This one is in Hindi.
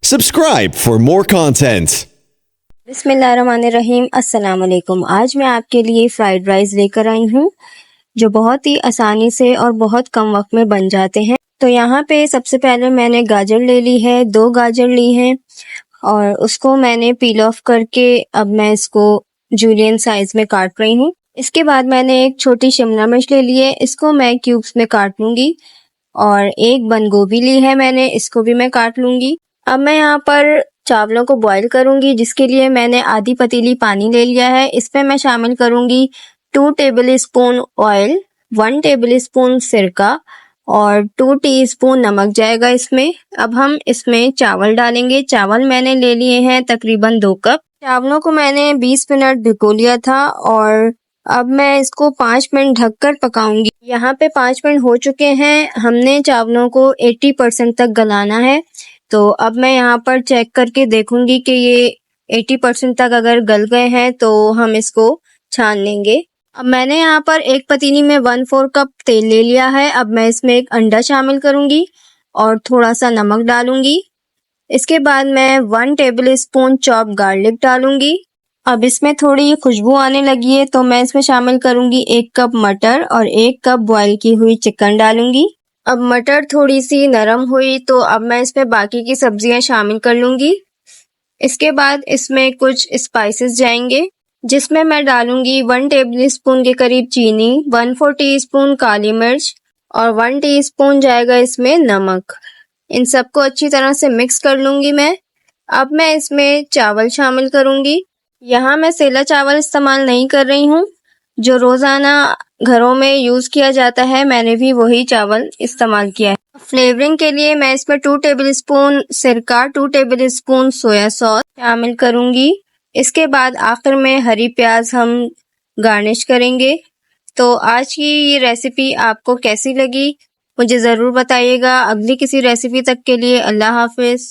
Subscribe for more content. बिस्मिल्लाहिर्रहमानिर्रहीम। अस्सलाम वालेकुम। आज मैं आपके लिए फ्राइड राइस लेकर आई हूँ जो बहुत ही आसानी से और बहुत कम वक्त में बन जाते हैं। तो यहाँ पे सबसे पहले मैंने गाजर ले ली है, 2 गाजर ली हैं और उसको मैंने पील ऑफ करके अब मैं इसको जूलियन साइज में काट रही हूँ। इसके बाद मैंने एक छोटी शिमला मिर्च ले ली है, इसको मैं क्यूब्स में काट लूँगी और एक बंद गोभी ली है मैंने, इसको भी मैं काट लूँगी। अब मैं यहाँ पर चावलों को बॉईल करूँगी, जिसके लिए मैंने आधी पतीली पानी ले लिया है। इसमें मैं शामिल करूँगी 2 table spoon oil, 1 table spoon सिरका और 2 टीस्पून नमक जाएगा इसमें। अब हम इसमें चावल डालेंगे। चावल मैंने ले लिए हैं तकरीबन 2 कप। चावलों को मैंने 20 मिनट भिगो लिया था और अब मैं इसको 5 मिनट ढककर पकाऊंगी। यहाँ पे 5 मिनट हो चुके हैं। हमने चावलों को 80% तक गलाना है। तो अब मैं यहाँ पर चेक करके देखूंगी कि ये 80% तक अगर गल गए हैं तो हम इसको छान लेंगे। अब मैंने यहाँ पर एक पतीली में 1/4 कप तेल ले लिया है। अब मैं इसमें एक अंडा शामिल करूंगी और थोड़ा सा नमक डालूंगी। इसके बाद मैं 1 टेबल स्पून चॉप गार्लिक डालूंगी। अब इसमें थोड़ी खुशबू आने लगी है तो मैं इसमें शामिल करूंगी 1 कप मटर और 1 कप बॉईल की हुई चिकन डालूंगी। अब मटर थोड़ी सी नरम हुई तो अब मैं इसमें बाकी की सब्जियां शामिल कर लूंगी। इसके बाद इसमें कुछ स्पाइसेस जाएंगे, जिसमें मैं डालूंगी 1 टेबल स्पून के करीब चीनी, 1/4 टीस्पून काली मिर्च और 1 टीस्पून जाएगा इसमें नमक। इन सबको अच्छी तरह से मिक्स कर लूंगी मैं। अब मैं इसमें चावल शामिल करूंगी। यहाँ मैं सेला चावल इस्तेमाल नहीं कर रही हूँ, जो रोजाना घरों में यूज किया जाता है, मैंने भी वही चावल इस्तेमाल किया है। फ्लेवरिंग के लिए मैं इसमें 2 टेबल स्पून सिरका, 2 टेबल स्पून सोया सॉस शामिल करूंगी। इसके बाद आखिर में हरी प्याज हम गार्निश करेंगे। तो आज की ये रेसिपी आपको कैसी लगी मुझे ज़रूर बताइएगा। अगली किसी रेसिपी तक के लिए अल्लाह हाफिज।